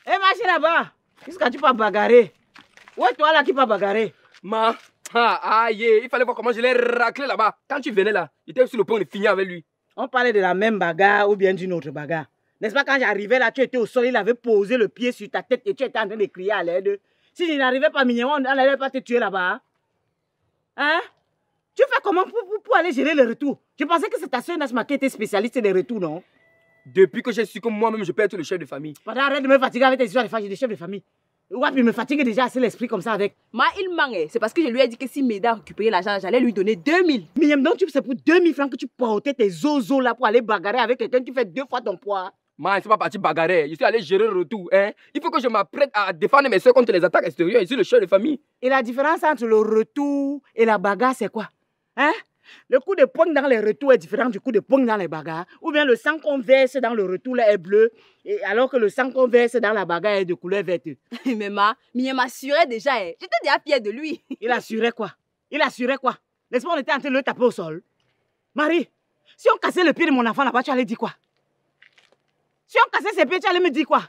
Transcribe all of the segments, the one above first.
Eh, marche là-bas. Jusqu'à tu pas bagarrer. Ouais, toi là qui pas bagarrer. Ma, aïe, il fallait voir comment je l'ai raclé là-bas. Quand tu venais là, j'étais sur le point de finir avec lui. On parlait de la même bagarre ou bien d'une autre bagarre. N'est-ce pas, quand j'arrivais là, tu étais au sol, il avait posé le pied sur ta tête et tu étais en train de crier à l'aide. Si je n'arrivais pas mignon, on n'allait pas te tuer là-bas. Hein? Tu fais comment pour aller gérer le retour? Je pensais que c'est ta soeur Nasma qui était spécialiste des retours, non? Depuis que j'ai su que moi-même je peux être le chef de famille. Arrête de me fatiguer avec tes histoires de chef de famille. Ouais, puis me fatigue déjà assez l'esprit comme ça avec. Ma, il manque. C'est parce que je lui ai dit que si Méda récupérait l'argent, j'allais lui donner 2000. Miniam, donc c'est pour 2000 francs que tu portais tes zozos là pour aller bagarrer avec quelqu'un, tu fais 2 fois ton poids. Ma, c'est pas parti bagarrer. Je suis allé gérer le retour. Hein? Il faut que je m'apprête à défendre mes soeurs contre les attaques extérieures. Je suis le chef de famille. Et la différence entre le retour et la bagarre, c'est quoi? Hein? Le coup de poing dans les retours est différent du coup de poing dans les bagarres. Ou bien le sang qu'on verse dans le retour là est bleu, et alors que le sang qu'on verse dans la bagarre est de couleur verte. Mais il m'assurait déjà. J'étais déjà fière de lui. Il assurait quoi? Il assurait quoi? N'est-ce pas, on était en train de le taper au sol? Marie, si on cassait le pied de mon enfant là-bas, tu allais dire quoi? Si on cassait ses pieds, tu allais me dire quoi?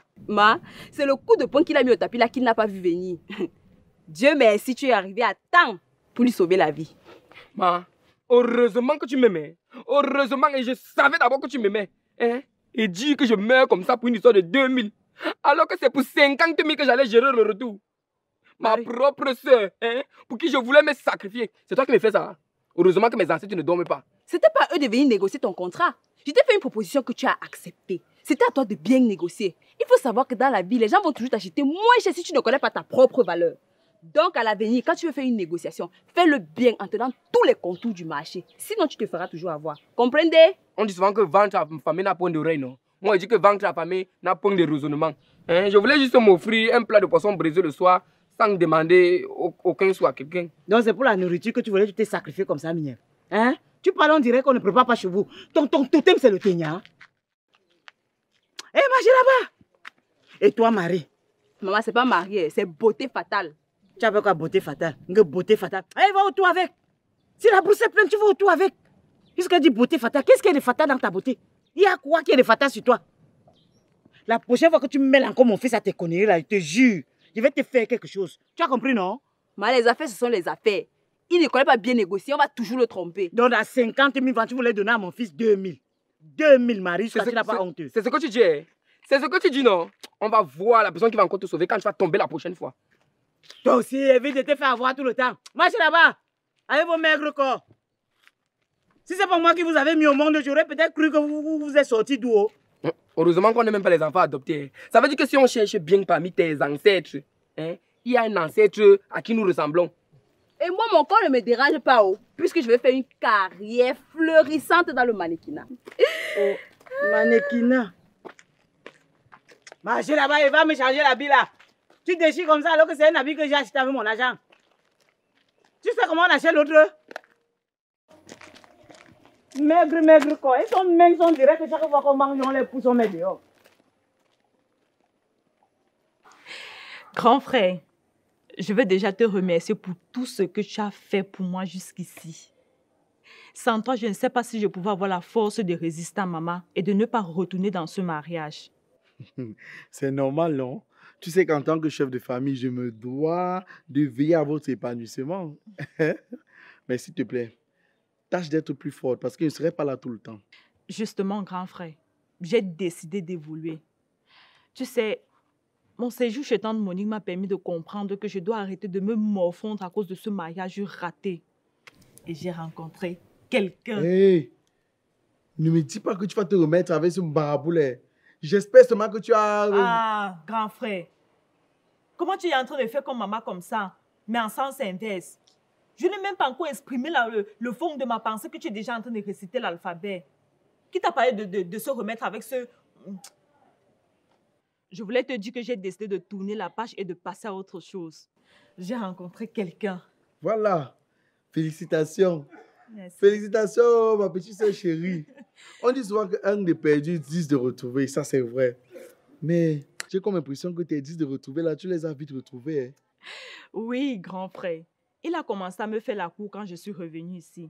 C'est le coup de poing qu'il a mis au tapis là qu'il n'a pas vu venir. Dieu merci, tu es arrivé à temps pour lui sauver la vie. Ma, heureusement que tu m'aimais. Heureusement, et je savais d'abord que tu m'aimais. Hein? Et dire que je meurs comme ça pour une histoire de 2000. Alors que c'est pour 50 000 que j'allais gérer le retour. Ma propre soeur, hein, pour qui je voulais me sacrifier. C'est toi qui me fais ça. Heureusement que mes ancêtres ne dorment pas. C'était pas à eux de venir négocier ton contrat. Je t'ai fait une proposition que tu as acceptée. C'était à toi de bien négocier. Il faut savoir que dans la vie, les gens vont toujours t'acheter moins cher si tu ne connais pas ta propre valeur. Donc, à l'avenir, quand tu veux faire une négociation, fais-le bien en te donnant tous les contours du marché. Sinon, tu te feras toujours avoir. Comprenez? On dit souvent que ventre affamé n'a point d'oreille, non? Moi, je dis que ventre affamé n'a point de raisonnement. Hein? Je voulais juste m'offrir un plat de poisson brisé le soir sans demander aucun sou à quelqu'un. Donc, c'est pour la nourriture que tu voulais te sacrifier comme ça, Mignel. Hein? Tu parles, on dirait qu'on ne prépare pas chez vous. Ton totem, c'est le Kenya. Eh, marchez là-bas. Et toi, Marie? Maman, c'est pas marié, c'est beauté fatale. Tu avais quoi, beauté fatale? Une beauté fatale. Eh, va autour avec. Si la brousse est pleine, tu vas autour avec. Puisqu'elle dit beauté fatale, qu'est-ce qu'il y a de fatal dans ta beauté? Il y a quoi qui est de fatal sur toi? La prochaine fois que tu me mêles encore mon fils à tes conneries, là, je te jure, je vais te faire quelque chose. Tu as compris, non? Mais les affaires, ce sont les affaires. Il ne connaît pas bien négocier, on va toujours le tromper. Donc, à 50 000 francs, tu voulais donner à mon fils 2000. 2000, Marie, tu n'as pas honte. C'est ce que tu dis, hein? C'est ce que tu dis, non? On va voir la personne qui va encore te sauver quand tu vas tomber la prochaine fois. Toi aussi, évite de te faire avoir tout le temps. Marchez là-bas, avec vos maigres corps. Si c'est pas moi qui vous avez mis au monde, j'aurais peut-être cru que vous êtes sortis d'où haut. Heureusement qu'on n'est même pas les enfants adoptés. Ça veut dire que si on cherche bien parmi tes ancêtres, hein, il y a un ancêtre à qui nous ressemblons. Et moi, mon corps ne me dérange pas, puisque je vais faire une carrière fleurissante dans le mannequinat. Oh, mannequinat. Marchez là-bas et va me changer l'habit là. Tu déchires comme ça alors que c'est un habit que j'ai acheté avec mon argent. Tu sais comment on achète l'autre? Maigre quoi. Ils sont maigres, on dirait que chaque fois qu'on mange, on les pousse, on met dehors. Grand frère, je veux déjà te remercier pour tout ce que tu as fait pour moi jusqu'ici. Sans toi, je ne sais pas si je pouvais avoir la force de résister à maman et de ne pas retourner dans ce mariage. C'est normal, non? Tu sais qu'en tant que chef de famille, je me dois de veiller à votre épanouissement. Mais s'il te plaît, tâche d'être plus forte parce que je ne serai pas là tout le temps. Justement, grand frère, j'ai décidé d'évoluer. Tu sais, mon séjour chez tante Monique m'a permis de comprendre que je dois arrêter de me morfondre à cause de ce mariage raté. Et j'ai rencontré quelqu'un. Hey, ne me dis pas que tu vas te remettre avec ce baraboulet. J'espère seulement que tu as... Ah, grand frère, comment tu es en train de faire comme maman comme ça, mais en sens inverse? Je n'ai même pas encore exprimé le fond de ma pensée que tu es déjà en train de réciter l'alphabet. Qui t'a parlé de se remettre avec ce... Je voulais te dire que j'ai décidé de tourner la page et de passer à autre chose. J'ai rencontré quelqu'un. Voilà. Félicitations. Merci. Félicitations, ma petite soeur chérie. On dit souvent qu'un de perdu, 10 de retrouver. Ça, c'est vrai. Mais j'ai comme l'impression que tes 10 de retrouver, là, tu les as vite retrouvés. Hein? Oui, grand frère. Il a commencé à me faire la cour quand je suis revenue ici.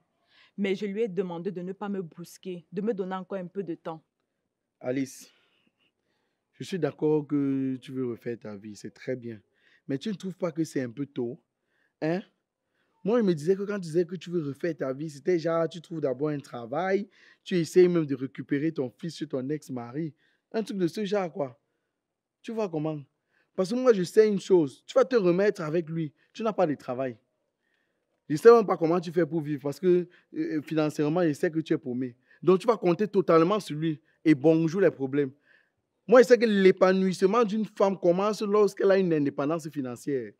Mais je lui ai demandé de ne pas me brusquer, de me donner encore un peu de temps. Alice, Je suis d'accord que tu veux refaire ta vie, c'est très bien. Mais tu ne trouves pas que c'est un peu tôt? Hein? Moi, il me disait que quand tu disais que tu veux refaire ta vie, c'était genre, tu trouves d'abord un travail, tu essayes même de récupérer ton fils sur ton ex-mari. Un truc de ce genre, quoi. Tu vois comment? Parce que moi, je sais une chose. Tu vas te remettre avec lui. Tu n'as pas de travail. Je ne sais même pas comment tu fais pour vivre parce que financièrement, je sais que tu es paumé. Donc, tu vas compter totalement sur lui. Et bonjour les problèmes. Moi, je sais que l'épanouissement d'une femme commence lorsqu'elle a une indépendance financière.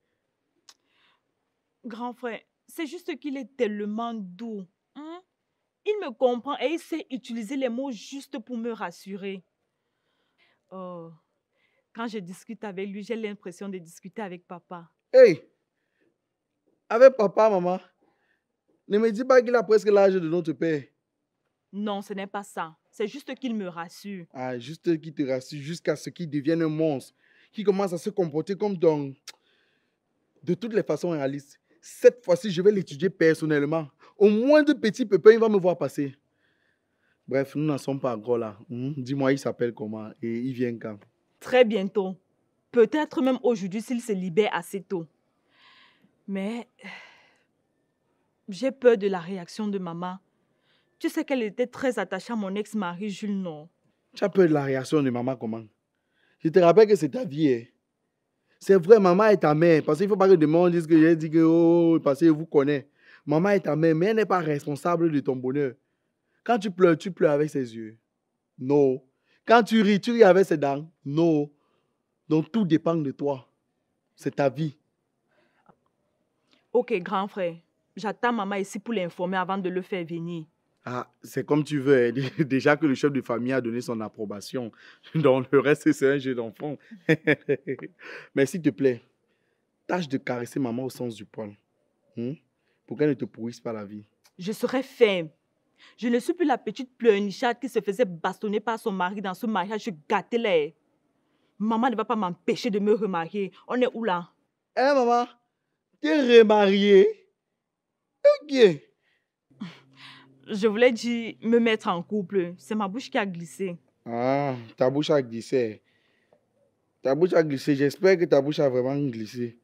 Grand frère, c'est juste qu'il est tellement doux. Hein? Il me comprend et il sait utiliser les mots justes pour me rassurer. Oh, quand je discute avec lui, j'ai l'impression de discuter avec papa. Hey, avec papa, maman, ne me dis pas qu'il a presque l'âge de notre père. Non, ce n'est pas ça. C'est juste qu'il me rassure. Ah, juste qu'il te rassure jusqu'à ce qu'il devienne un monstre, qui commence à se comporter comme dans... De toutes les façons, Alice, cette fois-ci, je vais l'étudier personnellement. Au moins de petits pépins, il va me voir passer. Bref, nous n'en sommes pas encore là. Dis-moi, il s'appelle comment et il vient quand? Très bientôt. Peut-être même aujourd'hui s'il se libère assez tôt. Mais j'ai peur de la réaction de maman. Tu sais qu'elle était très attachée à mon ex-mari Jules, non? Tu as peur de la réaction de maman comment? Je te rappelle que c'est ta vie. Hein? C'est vrai, maman est ta mère. Parce qu'il ne faut pas que le monde dise que j'ai dit que oh, parce que vous connaissez. Maman est ta mère, mais elle n'est pas responsable de ton bonheur. Quand tu pleures avec ses yeux. Non. Quand tu ris avec ses dents. Non. Donc tout dépend de toi. C'est ta vie. Ok, grand frère. J'attends maman ici pour l'informer avant de le faire venir. Ah, c'est comme tu veux. Déjà que le chef de famille a donné son approbation. Donc le reste, c'est un jeu d'enfant. Mais s'il te plaît, tâche de caresser maman au sens du poil. Pour qu'elle ne te pourrisse pas la vie. Je serai ferme. Je ne suis plus la petite pleurnicharde qui se faisait bastonner par son mari dans ce mariage gâté là. Maman ne va pas m'empêcher de me remarier. On est où là? Hein, maman? T'es remariée? Ok. Je voulais dire me mettre en couple. C'est ma bouche qui a glissé. Ah, ta bouche a glissé. Ta bouche a glissé. J'espère que ta bouche a vraiment glissé.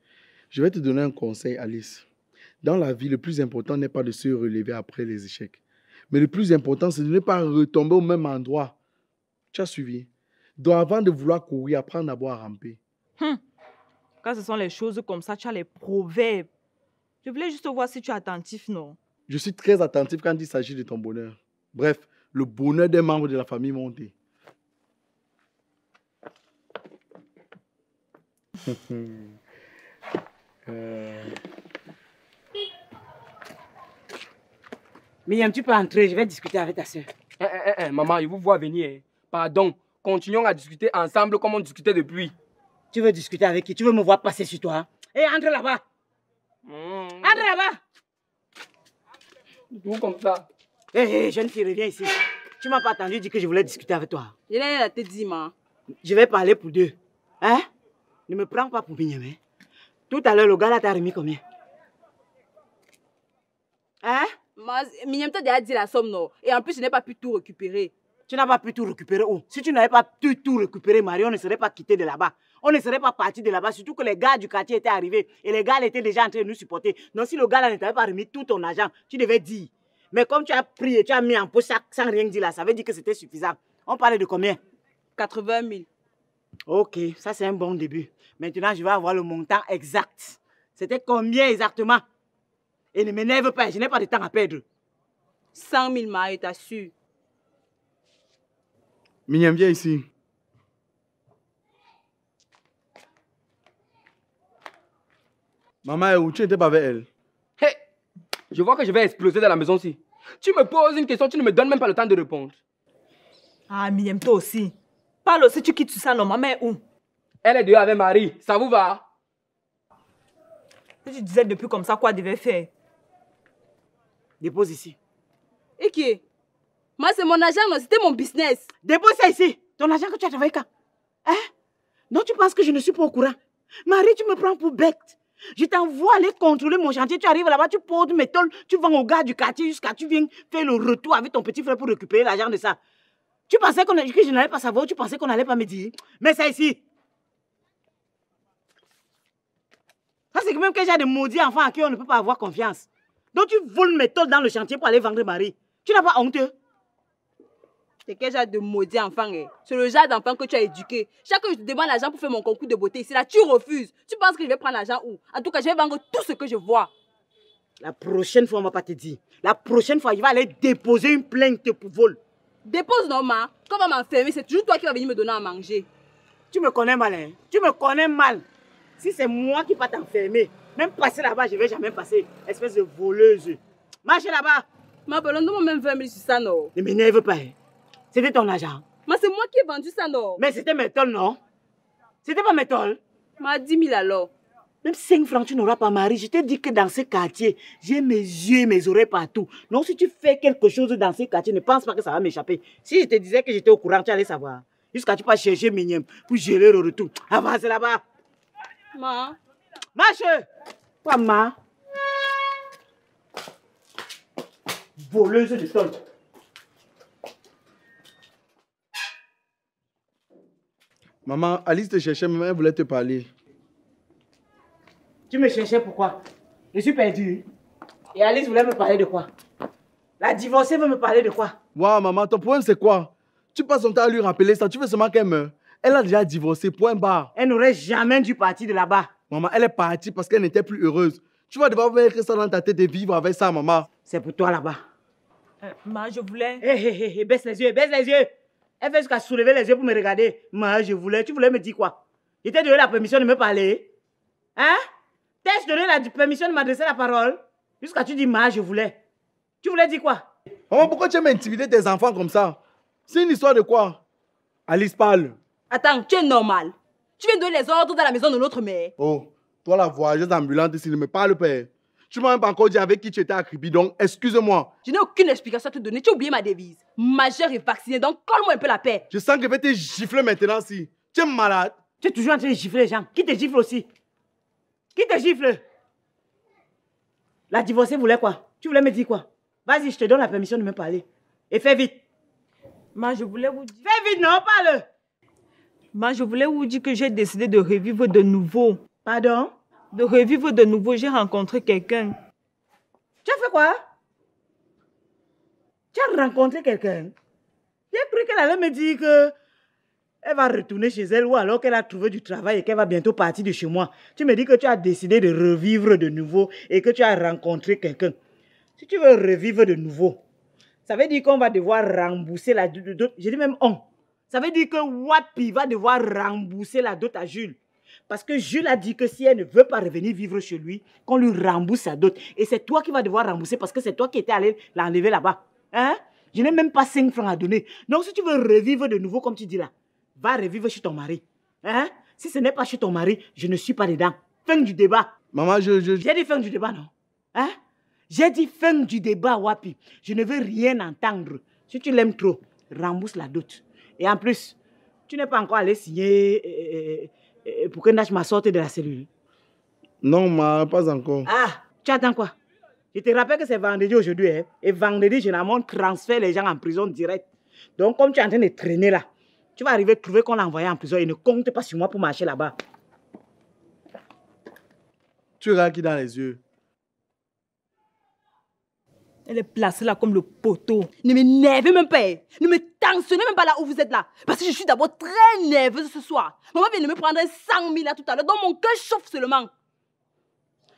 Je vais te donner un conseil, Alice. Dans la vie, le plus important n'est pas de se relever après les échecs. Mais le plus important, c'est de ne pas retomber au même endroit. Tu as suivi? Donc avant de vouloir courir, apprends d'abord à ramper. Quand ce sont les choses comme ça, tu as les proverbes. Je voulais juste voir si tu es attentif, non? Je suis très attentif quand il s'agit de ton bonheur. Bref, le bonheur des membres de la famille montée. Myriam, tu peux entrer, je vais discuter avec ta soeur. Maman, je vous vois venir. Pardon, continuons à discuter ensemble comme on discutait depuis. Tu veux discuter avec qui? Tu veux me voir passer sur toi? Hé, entre là-bas. Entre là-bas. Tout comme ça. Hé, jeune fille, reviens ici. Tu m'as pas attendu dire que je voulais discuter avec toi. Il a rien à te dire, ma. Je vais parler pour deux. Hein? Ne me prends pas pour Myriam. Hein? Tout à l'heure, le gars là t'a remis combien? Hein? Myriam t'a déjà dit la somme, non? Et en plus, je n'ai pas pu tout récupérer. Tu n'as pas pu tout récupérer où? Si tu n'avais pas pu tout récupérer, Marie, on ne serait pas quitté de là-bas. On ne serait pas parti de là-bas, surtout que les gars du quartier étaient arrivés et les gars étaient déjà en train de nous supporter. Donc si le gars là ne t'avait pas remis tout ton argent, tu devais dire. Mais comme tu as pris et tu as mis en poche sans rien dire là, ça veut dire que c'était suffisant. On parlait de combien? 80 000. Ok, ça c'est un bon début. Maintenant, je vais avoir le montant exact. C'était combien exactement? Et ne m'énerve pas, je n'ai pas de temps à perdre. 100 000, ma, je t'assure. Myriam, viens ici. Maman est où? Tu n'étais pas avec elle? Hey, je vois que je vais exploser dans la maison-ci. Tu me poses une question, tu ne me donnes même pas le temps de répondre. Ah, Myriam, toi aussi. Parle aussi, tu quittes ça, non? Maman est où? Elle est dehors avec Marie, ça vous va? Si tu disais depuis comme ça, quoi devait faire? Dépose ici. Et qui? Moi, c'est mon argent, non? C'était mon business. Dépose ça ici. Ton argent que tu as travaillé quand? Hein? Non, tu penses que je ne suis pas au courant? Marie, tu me prends pour bête. Je t'envoie aller contrôler mon chantier. Tu arrives là-bas, tu poses mes tôles, tu vends au gars du quartier jusqu'à tu viens faire le retour avec ton petit frère pour récupérer l'argent de ça. Tu pensais que je n'allais pas savoir ou tu pensais qu'on n'allait pas me dire? Mais c'est ici. Ça, c'est même que j'ai des maudits enfants à qui on ne peut pas avoir confiance. Donc tu voles mes tôles dans le chantier pour aller vendre Marie. Tu n'as pas honte? C'est quel genre de maudit enfant? C'est le genre d'enfant que tu as éduqué. Chaque fois que je te demande l'argent pour faire mon concours de beauté ici, là, tu refuses. Tu penses que je vais prendre l'argent où? En tout cas, je vais vendre tout ce que je vois. La prochaine fois, on ne va pas te dire. La prochaine fois, il va aller déposer une plainte pour vol. Dépose non, ma. Quand on va m'enfermer, c'est toujours toi qui vas venir me donner à manger. Tu me connais mal, hein? Tu me connais mal. Si c'est moi qui vais t'enfermer, même passer là-bas, je ne vais jamais passer. Espèce de voleuse. Marchez là-bas. Ma belle, donne-moi même 20 000 sur ça, non? Ne m'énerve pas. Hein? C'était ton argent. Mais c'est moi qui ai vendu ça, non? Mais c'était mes tôles, non? C'était pas mes tôles. Ma 10 000 alors. Même 5 francs, tu n'auras pas Marie. Je t'ai dit que dans ce quartier, j'ai mes yeux et mes oreilles partout. Donc si tu fais quelque chose dans ce quartier, ne pense pas que ça va m'échapper. Si je te disais que j'étais au courant, tu allais savoir. Jusqu'à tu pas chercher Mignam pour gérer le retour. Avance là-bas. Ma. Marche. Quoi, ma? Voleuse de tôle. Maman, Alice te cherchait, maman, elle voulait te parler. Tu me cherchais pourquoi? Je suis perdu. Et Alice voulait me parler de quoi? La divorcée veut me parler de quoi? Waouh, maman, ton problème c'est quoi? Tu passes ton temps à lui rappeler ça, tu veux seulement qu'elle meure. Elle a déjà divorcé, point barre. Elle n'aurait jamais dû partir de là-bas. Maman, elle est partie parce qu'elle n'était plus heureuse. Tu vas devoir mettre ça dans ta tête et vivre avec ça, maman. C'est pour toi là-bas. Ma, je voulais... Hé, baisse les yeux, baisse les yeux. Elle fait jusqu'à soulever les yeux pour me regarder. Moi, je voulais, tu voulais me dire quoi? Je t'ai donné la permission de me parler. Hein? T'ai-je donné la permission de m'adresser la parole? Jusqu'à tu dis, moi, je voulais. Tu voulais dire quoi? Maman, pourquoi tu aimes intimider tes enfants comme ça? C'est une histoire de quoi? Alice parle. Attends, tu es normal. Tu viens donner les ordres dans la maison de notre mère. Oh, toi la voyageuse ambulante ici, ne me parle pas. Tu m'as même pas encore dit avec qui tu étais à Kribi, donc excuse-moi. Je n'ai aucune explication à te donner. Tu as oublié ma devise. Majeure et vaccinée, donc colle-moi un peu la paix. Je sens que je vais te gifler maintenant si. Tu es malade. Tu es toujours en train de gifler les gens. Qui te gifle aussi? Qui te gifle? La divorcée voulait quoi? Tu voulais me dire quoi? Vas-y, je te donne la permission de me parler. Et fais vite. Ma, je voulais vous dire... Fais vite, non, parle. Ma, je voulais vous dire que j'ai décidé de revivre de nouveau. Pardon? De revivre de nouveau, j'ai rencontré quelqu'un. Tu as fait quoi? Tu as rencontré quelqu'un? J'ai cru qu'elle allait me dire que elle va retourner chez elle ou alors qu'elle a trouvé du travail et qu'elle va bientôt partir de chez moi. Tu me dis que tu as décidé de revivre de nouveau et que tu as rencontré quelqu'un. Si tu veux revivre de nouveau, ça veut dire qu'on va devoir rembourser la dot. Je dis même on. Ça veut dire que Wapi va devoir rembourser la dot à Jules. Parce que Jules a dit que si elle ne veut pas revenir vivre chez lui, qu'on lui rembourse sa dot. Et c'est toi qui vas devoir rembourser parce que c'est toi qui étais allé l'enlever là-bas. Hein? Je n'ai même pas 5 francs à donner. Donc si tu veux revivre de nouveau comme tu dis là, va revivre chez ton mari. Hein? Si ce n'est pas chez ton mari, je ne suis pas dedans. Fin du débat. Maman, J'ai dit fin du débat, non? Hein? J'ai dit fin du débat, Wapi. Je ne veux rien entendre. Si tu l'aimes trop, rembourse la dot. Et en plus, tu n'es pas encore allé signer pour que Nash m'a sorti de la cellule. Non, ma, pas encore. Ah, tu attends quoi? Je te rappelle que c'est vendredi aujourd'hui. Hein? Et vendredi, généralement, on transfère les gens en prison direct. Donc, comme tu es en train de traîner là, tu vas arriver à trouver qu'on l'a envoyé en prison et ne compte pas sur moi pour marcher là-bas. Tu regardes qui dans les yeux? Elle est placée là comme le poteau. Ne m'énervez même pas. Ne me tensionnez même pas là où vous êtes là. Parce que je suis d'abord très nerveuse ce soir. Maman vient de me prendre 100 000 là tout à l'heure. Donc mon cœur chauffe seulement.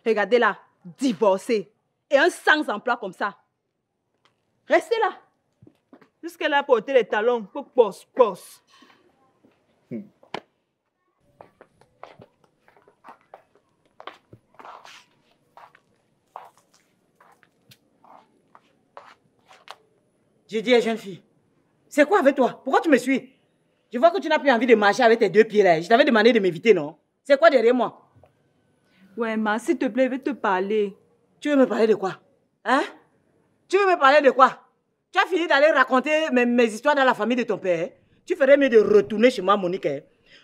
Regardez là, divorcée. Et un sans emploi comme ça. Restez là. Jusqu'elle a porté les talons. Posse. J'ai dit, jeune fille, c'est quoi avec toi? Pourquoi tu me suis? Je vois que tu n'as plus envie de marcher avec tes 2 pieds là. Je t'avais demandé de m'éviter, non? C'est quoi derrière moi? Ouais, ma, s'il te plaît, je vais te parler. Tu veux me parler de quoi? Hein? Tu veux me parler de quoi? Tu as fini d'aller raconter mes histoires dans la famille de ton père. Tu ferais mieux de retourner chez moi, Monique.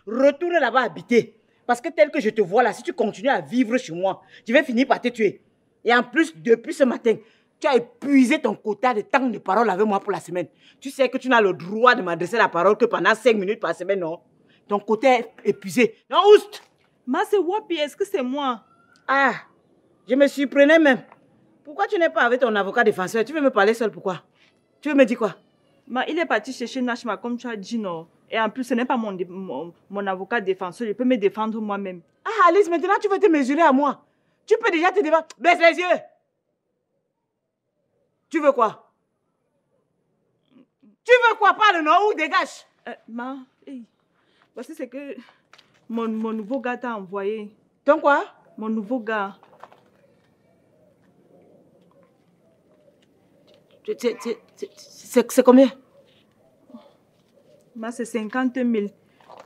Retourne là-bas habiter. Parce que tel que je te vois là, si tu continues à vivre chez moi, tu vas finir par te tuer. Et en plus, depuis ce matin, Tu as épuisé ton quota de temps de parole avec moi pour la semaine. Tu sais que tu n'as le droit de m'adresser la parole que pendant 5 minutes par semaine, non? Ton quota est épuisé. Non, oust! Ma, c'est Wapi, est-ce que c'est moi? Ah, je me surprenais même. Pourquoi tu n'es pas avec ton avocat défenseur? Tu veux me parler seul, pourquoi? Tu veux me dire quoi? Ma, il est parti chercher Nashma comme tu as dit, non? Et en plus, ce n'est pas mon avocat défenseur, je peux me défendre moi-même. Ah, Alice, maintenant tu veux te mesurer à moi. Tu peux déjà te défendre. Baisse les yeux. Tu veux quoi? Tu veux quoi? Parle, non? Ou dégage? Ma, hey, voici ce que mon nouveau gars t'a envoyé. Ton quoi? Mon nouveau gars. C'est combien? Ma, c'est 50 000.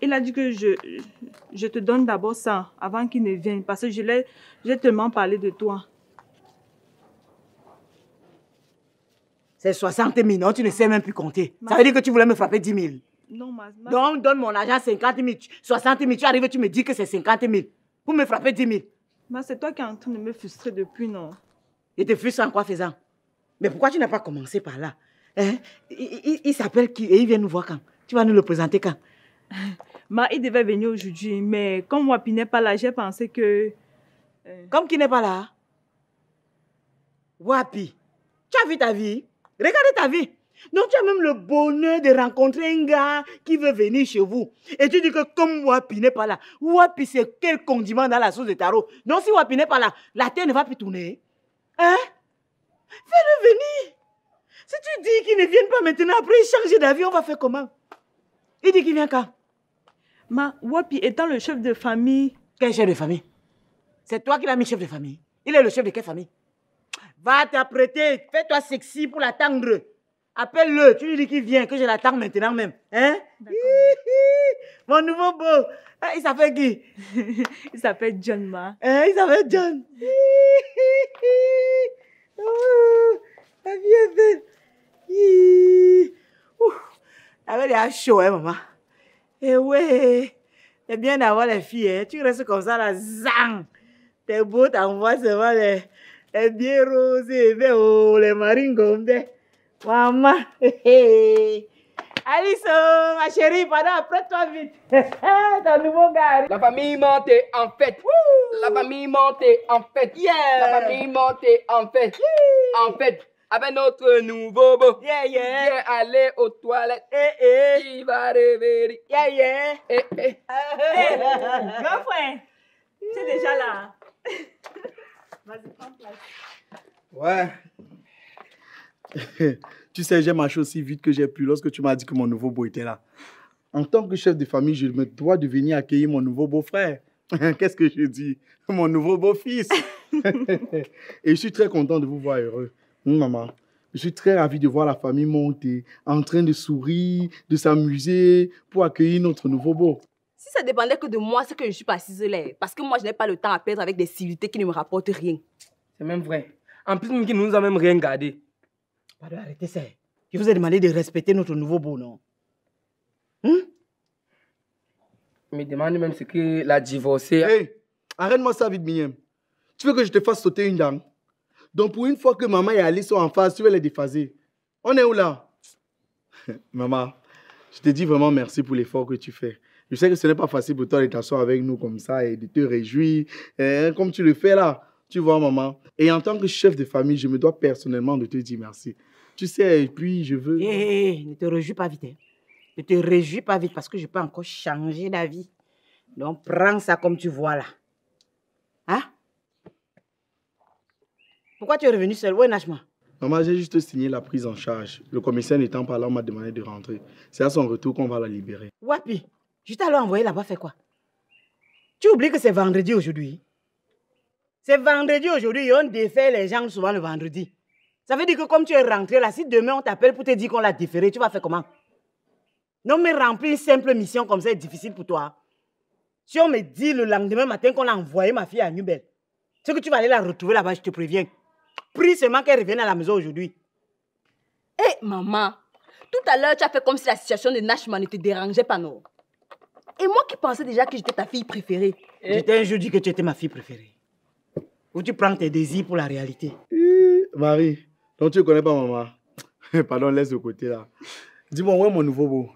Il a dit que je te donne d'abord ça avant qu'il ne vienne parce que j'ai tellement parlé de toi. C'est 60 000, non? Tu ne sais même plus compter. Ça veut dire que tu voulais me frapper 10 000. Non, Donc, donne mon argent 50 000, 60 000. Tu arrives, tu me dis que c'est 50 000. Pour me frapper 10 000. Ma, c'est toi qui es en train de me frustrer depuis, non? Et te frustre en quoi faisant? Mais pourquoi tu n'as pas commencé par là? Hein? Il s'appelle qui? Et il vient nous voir quand? Tu vas nous le présenter quand? Ma, il devait venir aujourd'hui, mais comme Wapi n'est pas là, j'ai pensé que... Comme qui n'est pas là? Wapi, tu as vu ta vie? Regarde ta vie. Donc tu as même le bonheur de rencontrer un gars qui veut venir chez vous. Et tu dis que comme Wapi n'est pas là, Wapi c'est quel condiment dans la sauce de taro? Donc si Wapi n'est pas là, la terre ne va plus tourner. Hein? Fais-le venir. Si tu dis qu'il ne vienne pas maintenant, après il change d'avis, on va faire comment? Il dit qu'il vient quand? Ma, Wapi étant le chef de famille... Quel chef de famille? C'est toi qui l'as mis chef de famille. Il est le chef de quelle famille? Va t'apprêter, fais-toi sexy pour l'attendre. Appelle-le, tu lui dis qu'il vient, que je l'attends maintenant même. Hein? Mon nouveau beau. Ah, il s'appelle qui? Il s'appelle John, ma. Hein, il s'appelle John. Oh, la vie est belle. La vie est chaud, hein, maman. Eh ouais, c'est bien d'avoir les filles, hein. Tu restes comme ça, là, zang. T'es beau, t'envoies seulement les bien rosés, les maringos. Maman, Alice, ma chérie, pardon, apprête-toi vite. Ton nouveau gars. La famille montée en fête. La famille montée en fête. Yeah. La famille montée en fête. En fête. Avec notre nouveau beau. Yeah. Viens aller aux toilettes. Il va réveiller. Yeah. Grand frère, tu es déjà là. Vas-y, prends place. Ouais. Tu sais, j'ai marché aussi vite que j'ai pu lorsque tu m'as dit que mon nouveau beau était là. En tant que chef de famille, je me dois de venir accueillir mon nouveau beau-frère. Qu'est-ce que je dis? Mon nouveau beau-fils. Et je suis très content de vous voir heureux. Maman, je suis très ravi de voir la famille monter, en train de sourire, de s'amuser pour accueillir notre nouveau beau. Si ça dépendait que de moi, c'est que je suis pas assise là. Parce que moi, je n'ai pas le temps à perdre avec des civilités qui ne me rapportent rien. C'est même vrai. En plus, Miki ne nous a même rien gardé. Pardon, arrêtez ça. Je vous ai demandé de respecter notre nouveau beau, non? Il me demande même ce que la divorcée... Hey, arrête-moi ça vite, Miem. Tu veux que je te fasse sauter une dame? Donc, pour une fois que maman et Alice sont en face, tu veux les déphaser. On est où là? Maman, je te dis vraiment merci pour l'effort que tu fais. Je sais que ce n'est pas facile pour toi de t'asseoir avec nous comme ça et de te réjouir, comme tu le fais là. Tu vois, maman. Et en tant que chef de famille, je me dois personnellement de te dire merci. Tu sais, et puis je veux... Ne te réjouis pas vite. Hein. Ne te réjouis pas vite parce que je peux encore changer d'avis. Donc, prends ça comme tu vois là. Hein? Pourquoi tu es revenu seul? Où est Nashma? Maman, j'ai juste signé la prise en charge. Le commissaire n'étant pas là, on m'a demandé de rentrer. C'est à son retour qu'on va la libérer. Wapi, je t'allais envoyer là-bas faire quoi? Tu oublies que c'est vendredi aujourd'hui? C'est vendredi aujourd'hui et on défait les gens souvent le vendredi. Ça veut dire que comme tu es rentré là, si demain on t'appelle pour te dire qu'on l'a déféré, tu vas faire comment? Non, mais remplir une simple mission comme ça est difficile pour toi. Si on me dit le lendemain matin qu'on a envoyé ma fille à Nubel, c'est que tu vas aller la retrouver là-bas, je te préviens. Prie seulement qu'elle revienne à la maison aujourd'hui. Hé, maman, tout à l'heure, tu as fait comme si la situation de Nashma ne te dérangeait pas, non? Et moi qui pensais déjà que j'étais ta fille préférée. J'étais un jour dit que tu étais ma fille préférée. Où tu prends tes désirs pour la réalité. Marie, Donc tu ne connais pas maman. Pardon, laisse de côté là. Dis-moi, où est mon nouveau beau?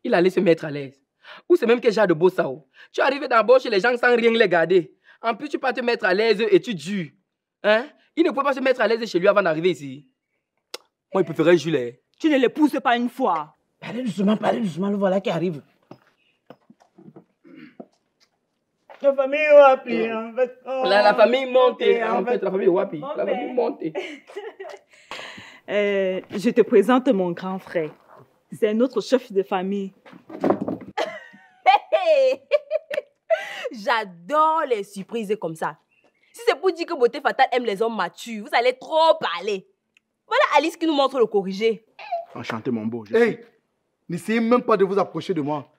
Il allait se mettre à l'aise. Ou c'est même quel genre de beau ça? Tu es arrivé d'abord chez les gens sans rien les garder. En plus, tu peux te mettre à l'aise et tu dures. Hein? Il ne peut pas se mettre à l'aise chez lui avant d'arriver ici. Moi, il préférait Jules. Tu ne l'épouses pas une fois. Parlez doucement, le voilà qui arrive. La famille Wapi, en fait. La famille monte, en fait, la famille Wapi. La famille monte. Je te présente mon grand frère. C'est notre chef de famille. J'adore les surprises comme ça. Si c'est pour dire que Beauté Fatale aime les hommes matures, vous allez trop parler. Voilà Alice qui nous montre le corrigé. Enchanté, mon beau. Hey, n'essayez même pas de vous approcher de moi.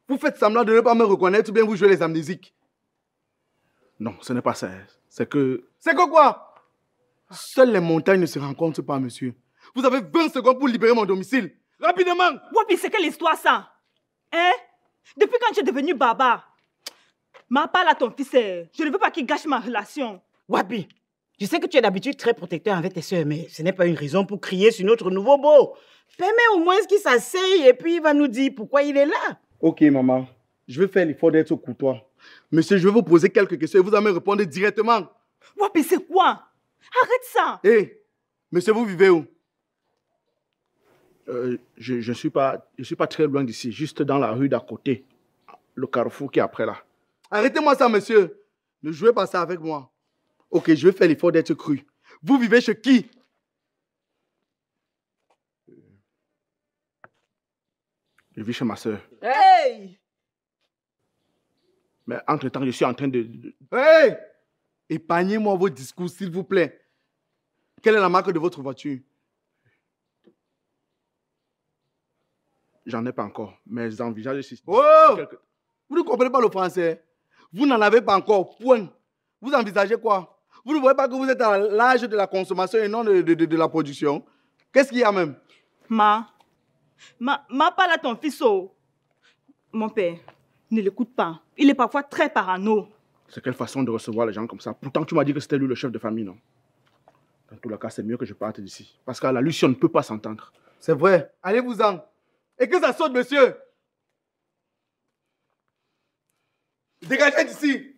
Vous faites semblant de ne pas me reconnaître ou bien vous jouez les amnésiques. Non, ce n'est pas ça. C'est que... C'est que quoi? Seules les montagnes ne se rencontrent pas, monsieur. Vous avez 20 secondes pour libérer mon domicile. Rapidement! Wapi, c'est quelle histoire ça? Hein? Depuis quand tu es devenu baba? Ma parle à ton fils, je ne veux pas qu'il gâche ma relation. Wapi, je sais que tu es d'habitude très protecteur avec tes soeurs, mais ce n'est pas une raison pour crier sur notre nouveau beau. Permets au moins qu'il s'asseye et puis il va nous dire pourquoi il est là. Ok, maman. Je vais faire l'effort d'être courtois. Monsieur, je vais vous poser quelques questions et vous allez me répondre directement. Wapi, c'est quoi? Arrête ça! Hé, monsieur, vous vivez où? Je suis pas très loin d'ici, juste dans la rue d'à côté. Le carrefour qui est après là. Arrêtez-moi ça, monsieur. Ne jouez pas ça avec moi. Ok, je vais faire l'effort d'être cru. Vous vivez chez qui? Je vis chez ma soeur. Hey! Mais entre-temps, je suis en train de... Hey! Épargnez-moi vos discours, s'il vous plaît. Quelle est la marque de votre voiture? J'en ai pas encore, mais j'envisage aussi. Oh! Vous ne comprenez pas le français? Vous n'en avez pas encore, point. Vous envisagez quoi? Vous ne voyez pas que vous êtes à l'âge de la consommation et non de la production? Qu'est-ce qu'il y a même? Ma parle à ton fils. Oh. Mon père, ne l'écoute pas. Il est parfois très parano. C'est quelle façon de recevoir les gens comme ça? Pourtant, tu m'as dit que c'était lui le chef de famille, non? Dans tous les cas, c'est mieux que je parte d'ici. Parce qu'à la lutte, on ne peut pas s'entendre. C'est vrai. Allez-vous-en. Et que ça saute, monsieur. Dégagez d'ici.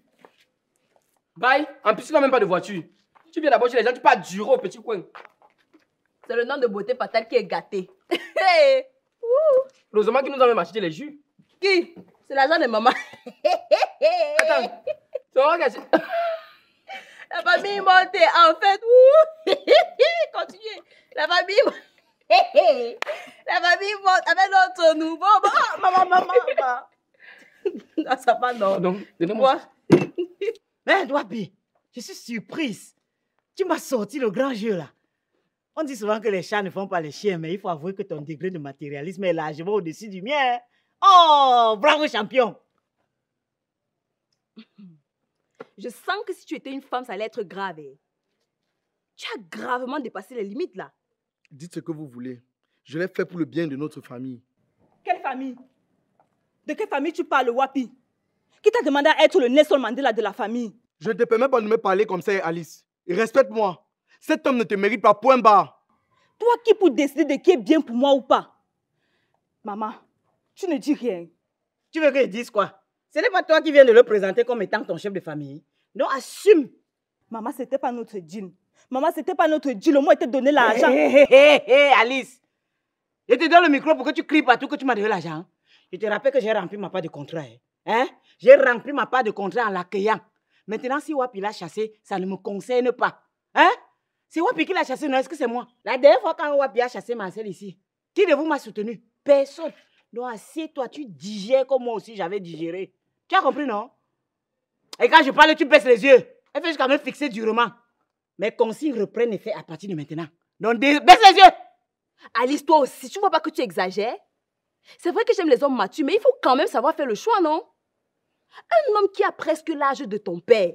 Bye. En plus, tu n'as même pas de voiture. Tu viens d'abord chez les gens, tu pars durer au petit coin. C'est le nom de Beauté Fatale qui est gâté. Heureusement qu'ils nous ont même acheté les jus. Qui? C'est l'argent de maman. Attends. Tu vois que La famille montée, en fait. Continuez. La famille montée. La famille monte avec notre nouveau. Maman. Non, ça va, non. Pardon, donnez-moi. Mais Wapi, je suis surprise. Tu m'as sorti le grand jeu là. On dit souvent que les chats ne font pas les chiens, mais il faut avouer que ton degré de matérialisme est largement au-dessus du mien. Oh, bravo champion. Je sens que si tu étais une femme, ça allait être grave. Tu as gravement dépassé les limites là. Dites ce que vous voulez. Je l'ai fait pour le bien de notre famille. Quelle famille? De quelle famille tu parles, Wapi? Qui t'a demandé à être le Nelson Mandela de la famille? Je ne te permets pas de me parler comme ça, Alice. Et respecte-moi. Cet homme ne te mérite pas, point barre. Toi qui pour décider de qui est bien pour moi ou pas? Maman, tu ne dis rien. Tu veux que je dise quoi? Ce n'est pas toi qui viens de le présenter comme étant ton chef de famille. Non, assume. Maman, c'était pas notre deal. Maman, c'était pas notre deal. Au moins, il t'a donné l'argent. Hé, Alice. Je te donne le micro pour que tu cries partout que tu m'as donné l'argent. Je te rappelle que j'ai rempli ma part de contrat. Hein? J'ai rempli ma part de contrat en l'accueillant. Maintenant, si Wapi l'a chassé, ça ne me concerne pas. Hein? C'est Wapi qui l'a chassé, non? Est-ce que c'est moi? La dernière fois quand Wapi a chassé Marcel ici, qui de vous m'a soutenu? Personne. Donc, assieds-toi, tu digères comme moi aussi j'avais digéré. Tu as compris, non? Et quand je parle, tu baisses les yeux. Elle fait jusqu'à me fixer durement. Mes consignes reprennent effet à partir de maintenant. Donc, baisse les yeux. Alice, toi aussi, tu ne vois pas que tu exagères? C'est vrai que j'aime les hommes matures, mais il faut quand même savoir faire le choix, non? Un homme qui a presque l'âge de ton père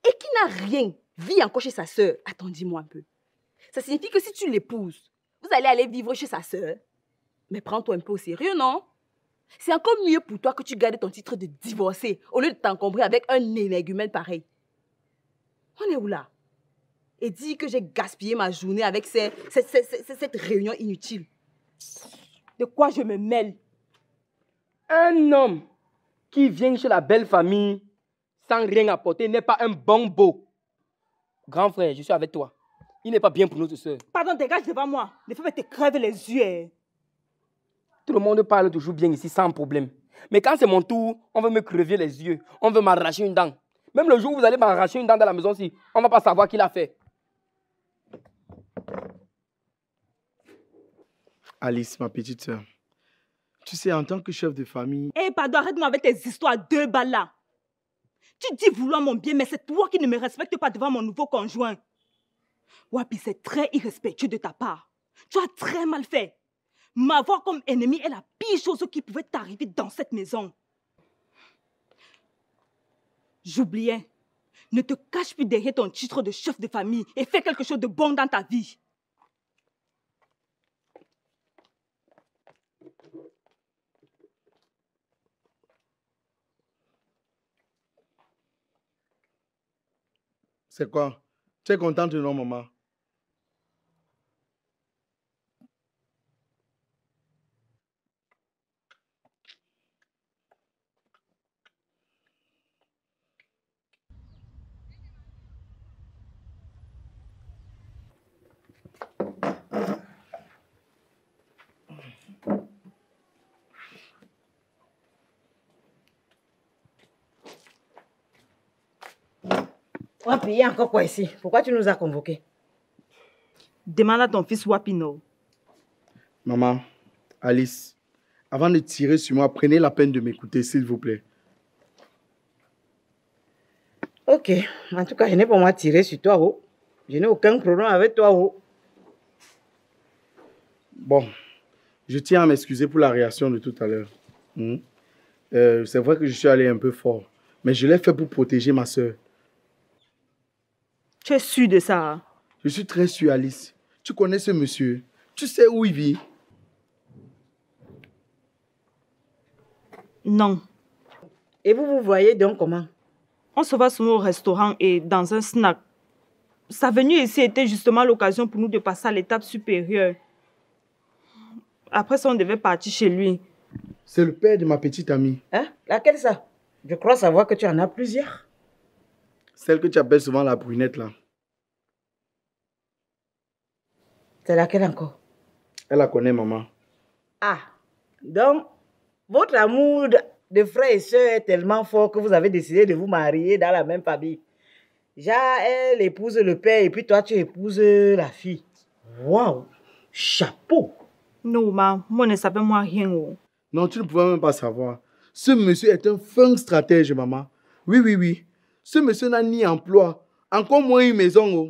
et qui n'a rien, vit encore chez sa sœur. Attends, dis-moi un peu. Ça signifie que si tu l'épouses, vous allez aller vivre chez sa sœur. Mais prends-toi un peu au sérieux, non? C'est encore mieux pour toi que tu gardes ton titre de divorcé au lieu de t'encombrer avec un énergumène pareil. On est où là? et dire que j'ai gaspillé ma journée avec cette réunion inutile. De quoi je me mêle? Un homme qui vient chez la belle famille sans rien apporter n'est pas un bon beau. Grand frère, je suis avec toi. Il n'est pas bien pour notre soeur. Pardon, dégage devant moi. Ne fais pas te crève les yeux. Hein. Tout le monde parle toujours bien ici sans problème. Mais quand c'est mon tour, on veut me crever les yeux. On veut m'arracher une dent. Même le jour où vous allez m'arracher une dent dans la maison, si, on ne va pas savoir qui l'a fait. Alice, ma petite soeur, tu sais, en tant que chef de famille... Eh, pardon, arrête-moi avec tes histoires à 2 balles là. Tu dis vouloir mon bien, mais c'est toi qui ne me respectes pas devant mon nouveau conjoint. Wapi, c'est très irrespectueux de ta part. Tu as très mal fait. M'avoir comme ennemi est la pire chose qui pouvait t'arriver dans cette maison. J'oubliais. Ne te cache plus derrière ton titre de chef de famille et fais quelque chose de bon dans ta vie. C'est quoi? Tu es contente, non, maman? On va payer encore quoi ici? Pourquoi tu nous as convoqués? Demande à ton fils Wapino. Maman, Alice, avant de tirer sur moi, prenez la peine de m'écouter, s'il vous plaît. Ok. En tout cas, je n'ai pas moi tiré sur toi. Oh. Je n'ai aucun problème avec toi. Oh. Bon, je tiens à m'excuser pour la réaction de tout à l'heure. C'est vrai que je suis allé un peu fort, mais je l'ai fait pour protéger ma soeur. Tu es sûr de ça? Hein? Je suis très sûr, Alice. Tu connais ce monsieur. Tu sais où il vit? Non. Et vous vous voyez donc comment? On se voit souvent au restaurant et dans un snack. Sa venue ici était justement l'occasion pour nous de passer à l'étape supérieure. Après ça, on devait partir chez lui. C'est le père de ma petite amie. Hein? Laquelle ça? Je crois savoir que tu en as plusieurs. Celle que tu appelles souvent la brunette, là. C'est laquelle encore? Elle la connaît, maman. Ah, donc, votre amour de frère et soeur est tellement fort que vous avez décidé de vous marier dans la même famille. Genre, elle épouse le père et puis toi, tu épouses la fille. Waouh! Chapeau! Non, ma, moi ne savais moi rien. Oh. Non, tu ne pouvais même pas savoir. Ce monsieur est un fin stratège, maman. Oui, oui, oui. Ce monsieur n'a ni emploi, encore moins une maison. Oh.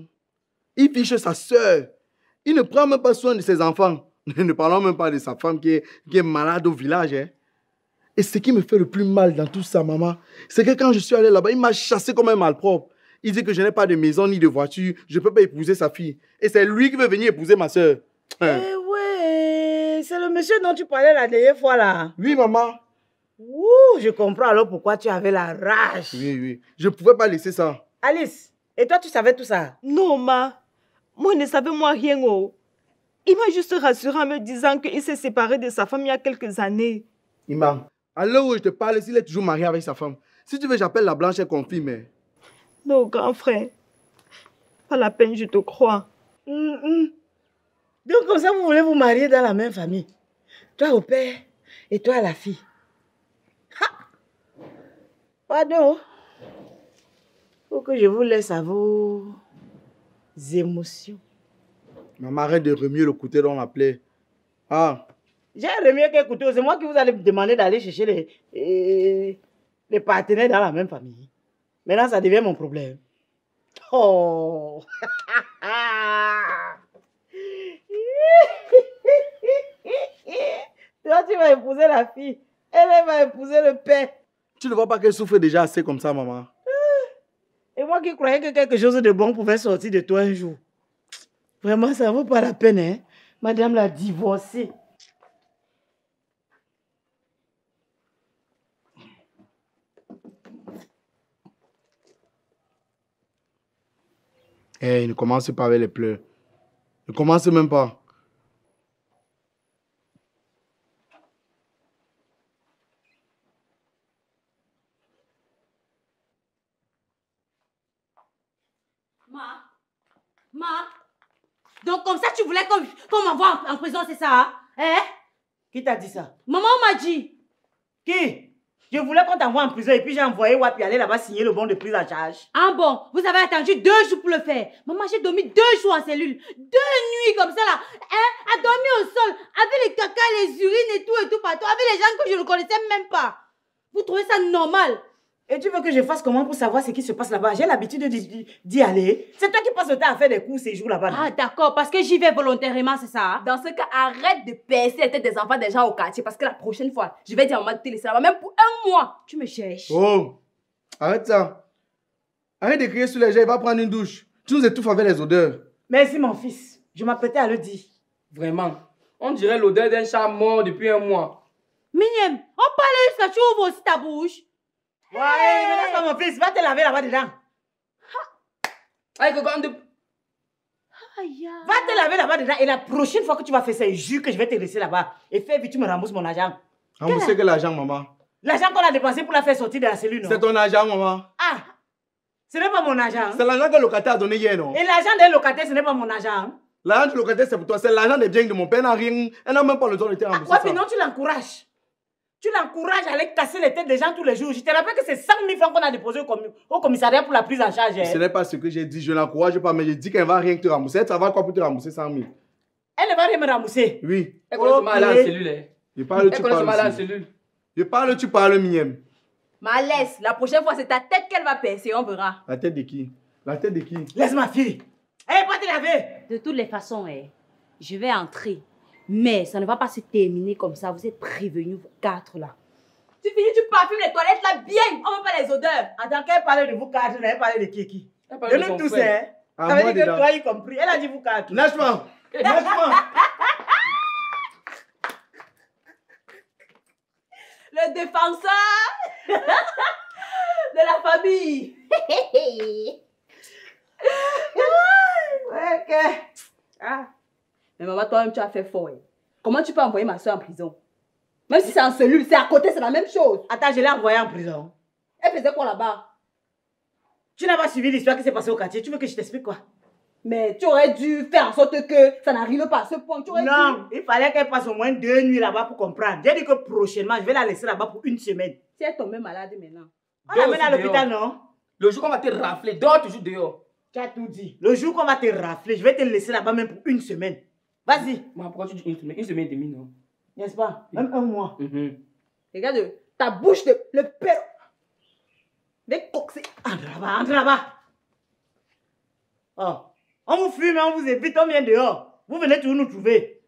Il vit chez sa soeur. Il ne prend même pas soin de ses enfants. Ne parlons même pas de sa femme qui est malade au village. Hein. Et ce qui me fait le plus mal dans tout ça, maman, c'est que quand je suis allé là-bas, il m'a chassé comme un malpropre. Il dit que je n'ai pas de maison ni de voiture, je ne peux pas épouser sa fille. Et c'est lui qui veut venir épouser ma soeur. Eh ouais, c'est le monsieur dont tu parlais la dernière fois là. Oui, maman. Ouh, je comprends alors pourquoi tu avais la rage. Oui, oui. Je ne pouvais pas laisser ça. Alice, et toi tu savais tout ça? Non, ma, moi ne savais moi rien. Oh. Il m'a juste rassuré en me disant qu'il s'est séparé de sa femme il y a quelques années. Imam, à l'heure où je te parle, s'il est toujours marié avec sa femme, si tu veux, j'appelle la blanche et confirme. Non, grand frère. Pas la peine, je te crois. Donc comme ça, vous voulez vous marier dans la même famille. Toi au père et toi à la fille. Ha! Pardon. Faut que je vous laisse à vos émotions. Maman, arrête de remuer le couteau dans la plaie. Ah. J'ai remué quel couteau. C'est moi qui vous allez me demander d'aller chercher les partenaires dans la même famille. Maintenant, ça devient mon problème. Oh! Toi, tu vas épouser la fille. Elle va épouser le père. Tu ne vois pas qu'elle souffre déjà assez comme ça, maman? Et moi qui croyais que quelque chose de bon pouvait sortir de toi un jour. Vraiment, ça ne vaut pas la peine, hein? Madame l'a divorcée. Eh, ne commence pas avec les pleurs. Ne commence même pas. Ma, donc comme ça tu voulais qu'on m'envoie en prison, c'est ça? Hein? Qui t'a dit ça? Maman m'a dit. Qui? Je voulais qu'on t'envoie en prison et puis j'ai envoyé Wapi aller là-bas signer le bon de prise en charge. Ah bon, vous avez attendu 2 jours pour le faire. Maman, j'ai dormi 2 jours en cellule. 2 nuits comme ça là. Hein? A dormi au sol avec les caca, les urines et tout partout. Avec les gens que je ne connaissais même pas. Vous trouvez ça normal? Et tu veux que je fasse comment pour savoir ce qui se passe là-bas? J'ai l'habitude d'y aller. C'est toi qui passes le temps à faire des cours ces jours là-bas. Ah d'accord, parce que j'y vais volontairement, c'est ça? Dans ce cas, arrête de percer la tête des enfants des gens au quartier parce que la prochaine fois, je vais dire à maman de te laisser là-bas, même pour 1 mois. Tu me cherches. Oh, arrête ça. Arrête de crier sur les gens, il va prendre une douche. Tu nous étouffes avec les odeurs. Merci mon fils. Je m'apprêtais à le dire. Vraiment. On dirait l'odeur d'un chat mort depuis 1 mois. Mignème, on parle jusqu'à tu ouvres aussi ta bouche. Ouais, mais laisse pas mon fils. Va te laver là-bas dedans. Allez, Coco, on te... Va te laver là-bas dedans. Et la prochaine fois que tu vas faire ça, je jure que je vais te laisser là-bas. Et fais vite, tu me rembourses mon argent. Rembourser que l'argent, maman. L'argent qu'on a dépensé pour la faire sortir de la cellule, non? C'est ton argent, maman. Ah, ce n'est pas mon argent. C'est l'argent que le locataire a donné hier, non? Et l'argent des locataires, ce n'est pas mon argent. L'argent du locataire, c'est pour toi. C'est l'argent des biens de mon père. Elle n'a rien. Elle n'a même pas le temps de te rembourser. Ouais, Ça. mais non, tu l'encourages. Tu l'encourages à aller casser les têtes des gens tous les jours. Je te rappelle que c'est 100 000 francs qu'on a déposé au commissariat pour la prise en charge. Ce n'est pas ce que j'ai dit. Je ne l'encourage pas, mais je dis qu'elle ne va rien te rembourser. Elle travaille quoi pour te rembourser 100 000? Elle ne va rien me rembourser. Oui. Elle connaît seulement aller en cellule. Hein. Je parle, Elle tu connaît seulement aller en parles. cellule. Je parle, tu parles, Miem. Malaise, la prochaine fois, c'est ta tête qu'elle va percer, on verra. La tête de qui? La tête de qui? Laisse ma fille. Elle va te laver. De toutes les façons, je vais entrer. Mais ça ne va pas se terminer comme ça. Vous êtes prévenus, vous 4 là. Tu finis, tu parfumes les toilettes là bien, on veut pas les odeurs. Attends, qu'elle parle de vous 4, elle parlait de qui? Elle De parle de nous son tous, frère. hein. Ah, Ça veut moi dire que dedans. toi y compris. Elle a dit vous 4. Lâche-moi! Lâche-moi! Le défenseur de la famille. Ouais, ok. Ah. Mais maman, toi-même, tu as fait fort. Comment tu peux envoyer ma soeur en prison? Même si c'est en cellule, c'est à côté, c'est la même chose. Attends, je l'ai envoyée en prison. Elle faisait quoi là-bas? Tu n'as pas suivi l'histoire qui s'est passée au quartier. Tu veux que je t'explique quoi? Mais tu aurais dû faire en sorte que ça n'arrive pas à ce point. Tu aurais Non, dû... il fallait qu'elle passe au moins 2 nuits là-bas pour comprendre. J'ai dit que prochainement, je vais la laisser là-bas pour 1 semaine. Si elle est tombée malade maintenant. On Dors l'amène à aussi l'hôpital, dehors. non? Le jour qu'on va te rafler, dors toujours dehors. Tu as tout dit. Le jour qu'on va te rafler, je vais te laisser là-bas même pour 1 semaine. Vas-y, Moi, pourquoi tu dis 1 semaine? 1 semaine et demie, non? n'est-ce pas? Même 1 mois. Regarde, ta bouche, le père. Avec coxé. Entre là-bas, entre là-bas. Oh, on vous fume, on vous évite, on vient dehors. Vous venez toujours nous trouver.